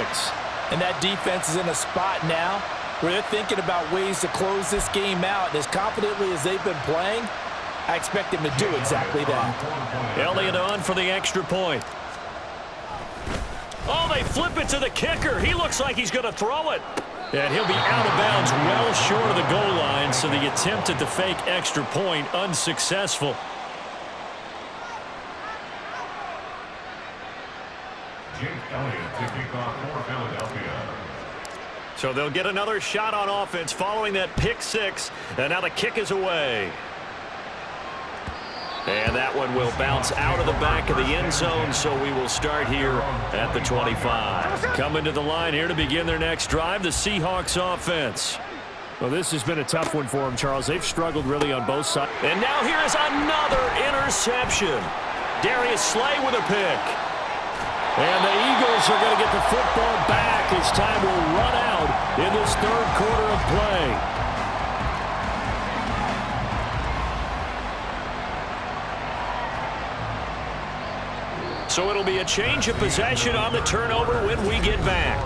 offense. And that defense is in a spot now where they're thinking about ways to close this game out. And as confidently as they've been playing, I expect them to do exactly that. Elliott on for the extra point. Oh, they flip it to the kicker. He looks like he's going to throw it. And he'll be out of bounds well short of the goal line, so the attempt at the fake extra point unsuccessful. Jake Elliott to kick off for Philadelphia. So they'll get another shot on offense following that pick six, and now the kick is away. And that one will bounce out of the back of the end zone, so we will start here at the 25. Coming to the line here to begin their next drive, the Seahawks offense. Well, this has been a tough one for them, Charles. They've struggled really on both sides. And now here is another interception. Darius Slay with a pick. And the Eagles are going to get the football back as time will run out in this third quarter of play. So it'll be a change of possession on the turnover when we get back.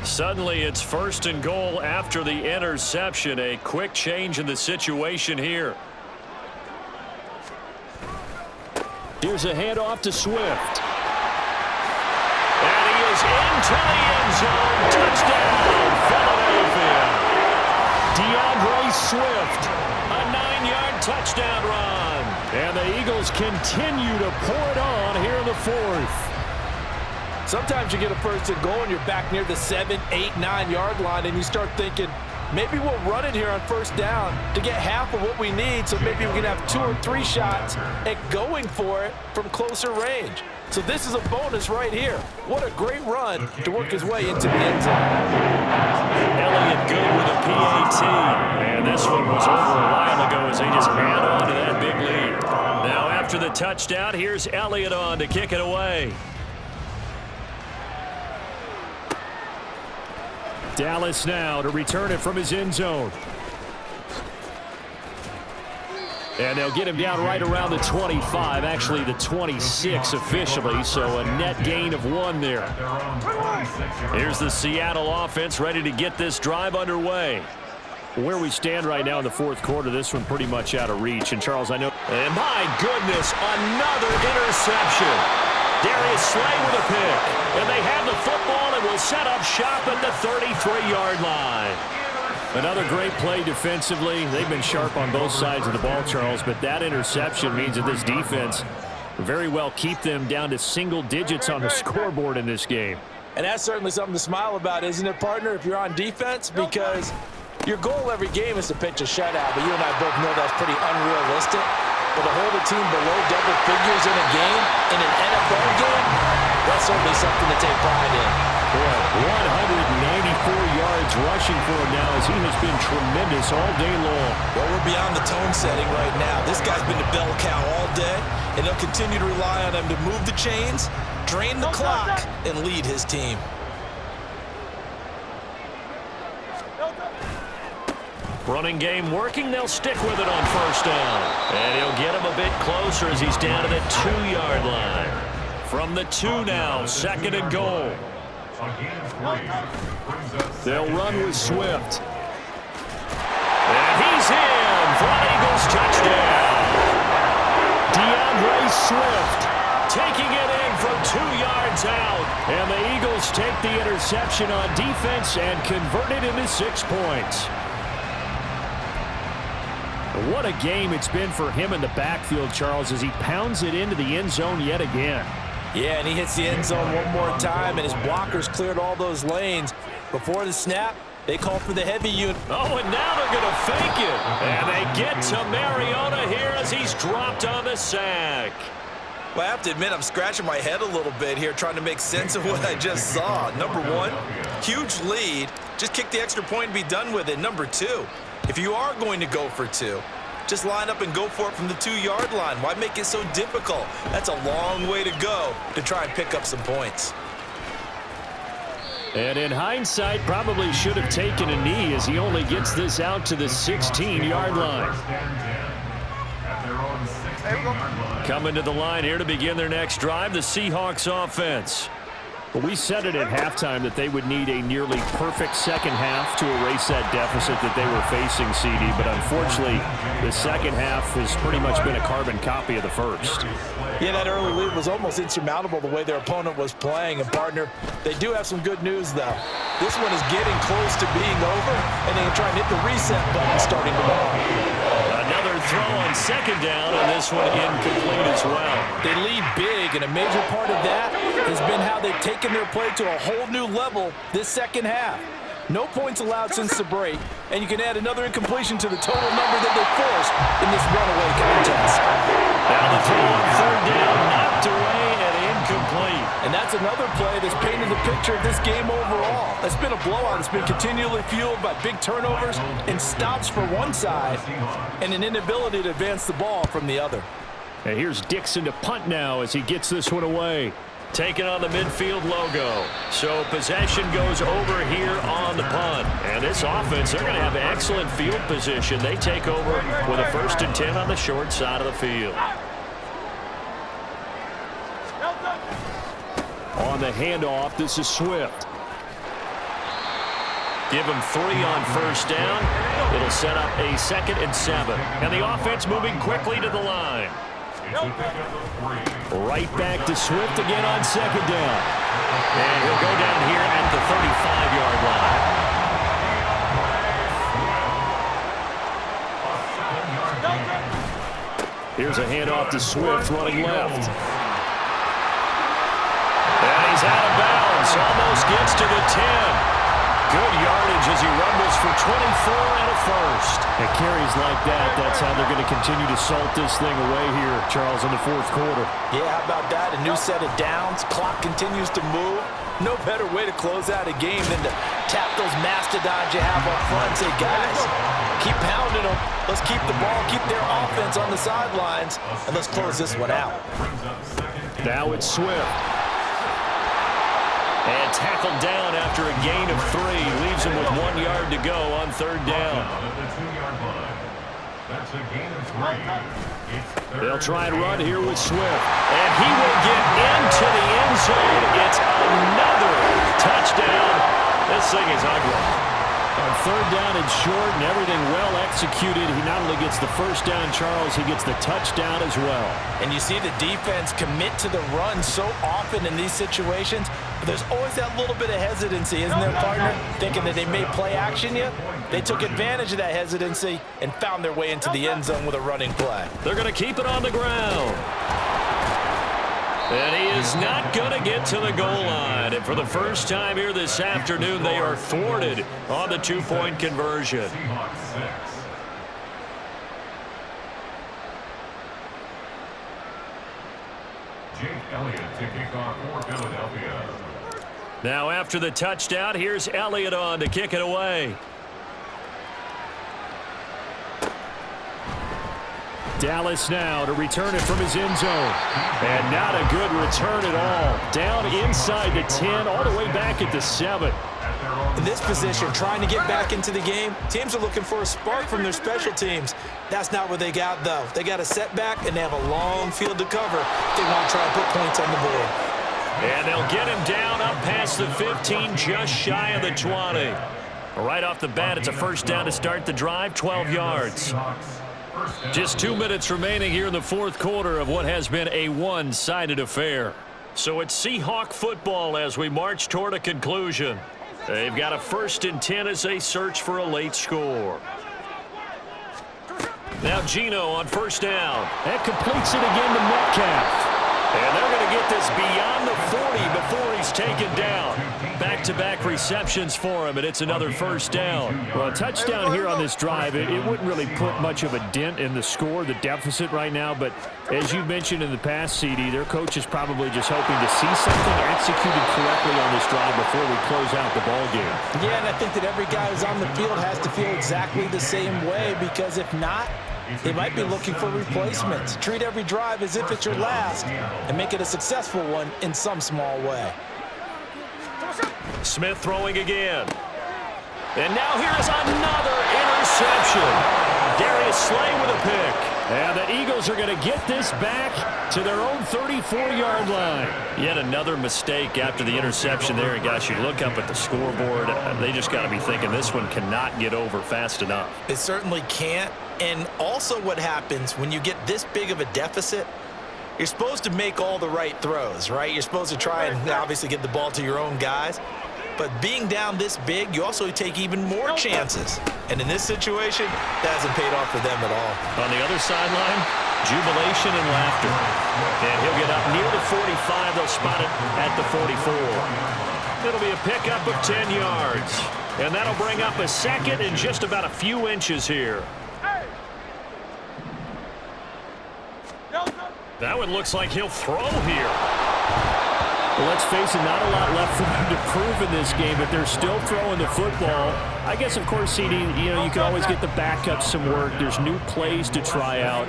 Suddenly it's 1st and goal after the interception. A quick change in the situation here. Here's a handoff to Swift. And he is into the end zone. Touchdown, Philadelphia. DeAndre Swift, a 9-yard touchdown run. And the Eagles continue to pour it on here in the fourth. Sometimes you get a 1st and goal and you're back near the 7, 8, 9-yard line and you start thinking, maybe we'll run it here on 1st down to get half of what we need, so maybe we can have 2 or 3 shots at going for it from closer range. So this is a bonus right here. What a great run to work his way into the end zone. Elliott good with a PAT. And this one was over a while ago as they just add on to that big lead. Now after the touchdown, here's Elliott on to kick it away. Dallas now to return it from his end zone. And they'll get him down right around the 25, actually the 26 officially, so a net gain of 1 there. Here's the Seattle offense ready to get this drive underway. Where we stand right now in the fourth quarter, this one pretty much out of reach. And Charles, I know. And my goodness, another interception. Darius Slay with a pick. And they have the football and will set up shop at the 33-yard line. Another great play defensively. They've been sharp on both sides of the ball, Charles, but that interception means that this defense very well keep them down to single digits on the scoreboard in this game. And that's certainly something to smile about, isn't it, partner, if you're on defense? Because your goal every game is to pitch a shutout, but you and I both know that's pretty unrealistic. But to hold a team below double figures in a game, in an NFL game, that's certainly something to take pride in. Boy, 194 yards rushing for him now as he has been tremendous all day long. Well, we're beyond the tone setting right now. This guy's been the bell cow all day, and they'll continue to rely on him to move the chains, drain the clock, and lead his team. Running game working. They'll stick with it on 1st down. And he'll get him a bit closer as he's down to the 2-yard line. From the 2 now, 2nd and goal. They'll run with Swift. And he's in for an Eagles touchdown. DeAndre Swift taking it in from 2 yards out. And the Eagles take the interception on defense and convert it into 6 points. What a game it's been for him in the backfield, Charles, as he pounds it into the end zone yet again. Yeah, and he hits the end zone one more time, and his blockers cleared all those lanes. Before the snap, they call for the heavy unit. Oh, and now they're going to fake it. And they get to Mariota here as he's dropped on the sack. Well, I have to admit, I'm scratching my head a little bit here trying to make sense of what I just saw. Number 1, huge lead. Just kick the extra point and be done with it. Number 2, if you are going to go for 2, just line up and go for it from the 2-yard line. Why make it so difficult? That's a long way to go to try and pick up some points. And in hindsight, probably should have taken a knee as he only gets this out to the 16-yard line. At their own 16. Coming to the line here to begin their next drive, the Seahawks offense. Well, we said it at halftime that they would need a nearly perfect second half to erase that deficit that they were facing, CD. But unfortunately, the second half has pretty much been a carbon copy of the first. Yeah, that early lead was almost insurmountable the way their opponent was playing. And, partner, they do have some good news, though. This one is getting close to being over, and they can try and hit the reset button starting tomorrow. Another throw on second down, and this one incomplete as well. They lead big, and a major part of that has been how they've taken their play to a whole new level this second half. No points allowed since the break, and you can add another incompletion to the total number that they forced in this runaway contest. Now the throw on third down, knocked away and incomplete. And that's another play that's painted the picture of this game overall. It's been a blowout. It's been continually fueled by big turnovers and stops for one side and an inability to advance the ball from the other. And here's Dixon to punt now as he gets this one away. Taking on the midfield logo. So possession goes over here on the punt. And this offense, they're going to have excellent field position. They take over with a 1st and 10 on the short side of the field. On the handoff, this is Swift. Give him 3 on first down. It'll set up a 2nd and 7. And the offense moving quickly to the line. Right back to Swift again on second down. And he'll go down here at the 35-yard line. Here's a handoff to Swift running left. And he's out of bounds. Almost gets to the 10. Good yardage as he rumbles for 24 and a first. At carries like that, that's how they're going to continue to salt this thing away here, Charles, in the fourth quarter. Yeah, how about that? A new set of downs. Clock continues to move. No better way to close out a game than to tap those mastodons you have up front and say, guys, keep pounding them. Let's keep the ball, keep their offense on the sidelines, and let's close this one out. Now it's Swift. And tackled down after a gain of 3. Leaves him with 1 yard to go on third down. They'll try and run here with Swift. And he will get into the end zone. It's another touchdown. This thing is ugly. On third down and short and everything well executed, he not only gets the first down, Charles, he gets the touchdown as well. And you see the defense commit to the run so often in these situations, but there's always that little bit of hesitancy, isn't there, partner? Thinking that they may play action you. They took advantage of that hesitancy and found their way into the end zone with a running play. They're going to keep it on the ground. And he is not going to get to the goal line. And for the first time here this afternoon, they are thwarted on the 2-point conversion. Jake Elliott to kick off for Philadelphia. Now after the touchdown, here's Elliott on to kick it away. Dallas now to return it from his end zone. And not a good return at all. Down inside the 10, all the way back at the 7. In this position, trying to get back into the game, teams are looking for a spark from their special teams. That's not what they got, though. They got a setback, and they have a long field to cover if they want to try and put points on the board. And they'll get him down up past the 15, just shy of the 20. Right off the bat, it's a first down to start the drive, 12 yards. Just 2 minutes remaining here in the fourth quarter of what has been a one-sided affair. So it's Seahawk football as we march toward a conclusion. They've got a 1st and 10 as they search for a late score. Now Geno on first down. That completes it again to Metcalf. And they're going to get this beyond the 40 before he's taken down. Back-to-back receptions for him, and it's another first down. Well, a touchdown here on this drive, it wouldn't really put much of a dent in the score, the deficit right now. But as you mentioned in the past, CD, their coach is probably just hoping to see something executed correctly on this drive before we close out the ball game. Yeah, and I think that every guy who's on the field has to feel exactly the same way, because if not, they might be looking for replacements. Treat every drive as if it's your last and make it a successful one in some small way. Smith throwing again. And now here's another interception. Darius Slay with a pick. And the Eagles are going to get this back to their own 34-yard line. Yet another mistake after the interception there. And, guys, you look up at the scoreboard, they just got to be thinking this one cannot get over fast enough. It certainly can't. And also what happens when you get this big of a deficit, you're supposed to make all the right throws, right? You're supposed to try and obviously get the ball to your own guys. But being down this big, you also take even more chances. And in this situation, that hasn't paid off for them at all. On the other sideline, jubilation and laughter. And he'll get up near the 45. They'll spot it at the 44. It'll be a pickup of 10 yards. And that'll bring up a second in just about a few inches here. That one looks like he'll throw here. Well, let's face it, not a lot left for them to prove in this game, but they're still throwing the football. I guess, of course, CD, you can always get the backups some work. There's new plays to try out.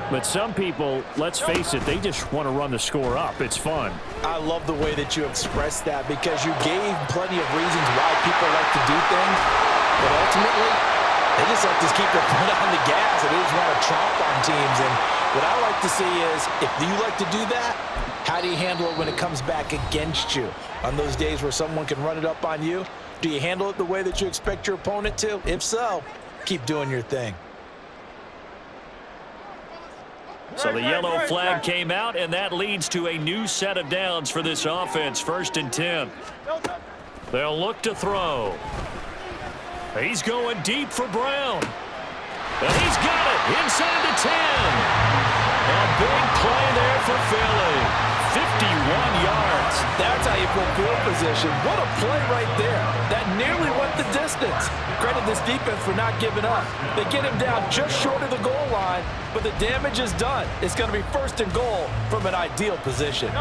But some people, let's face it, they just want to run the score up. It's fun. I love the way that you expressed that because you gave plenty of reasons why people like to do things. But ultimately, they just like to keep their foot on the gas and they just want to tromp on teams. And what I like to see is, if you like to do that, how do you handle it when it comes back against you? On those days where someone can run it up on you, do you handle it the way that you expect your opponent to? If so, keep doing your thing. So the yellow flag came out, and that leads to a new set of downs for this offense. 1st and 10. They'll look to throw. He's going deep for Brown. And he's got it inside the 10. A big play there for Philly. 51 yards. That's how you put field position. What a play right there. That nearly went the distance. Credit this defense for not giving up. They get him down just short of the goal line, but the damage is done. It's going to be 1st and goal from an ideal position.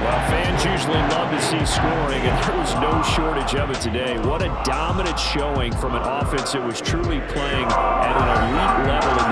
Well, fans usually love to see scoring, and there was no shortage of it today. What a dominant showing from an offense that was truly playing at an elite level in the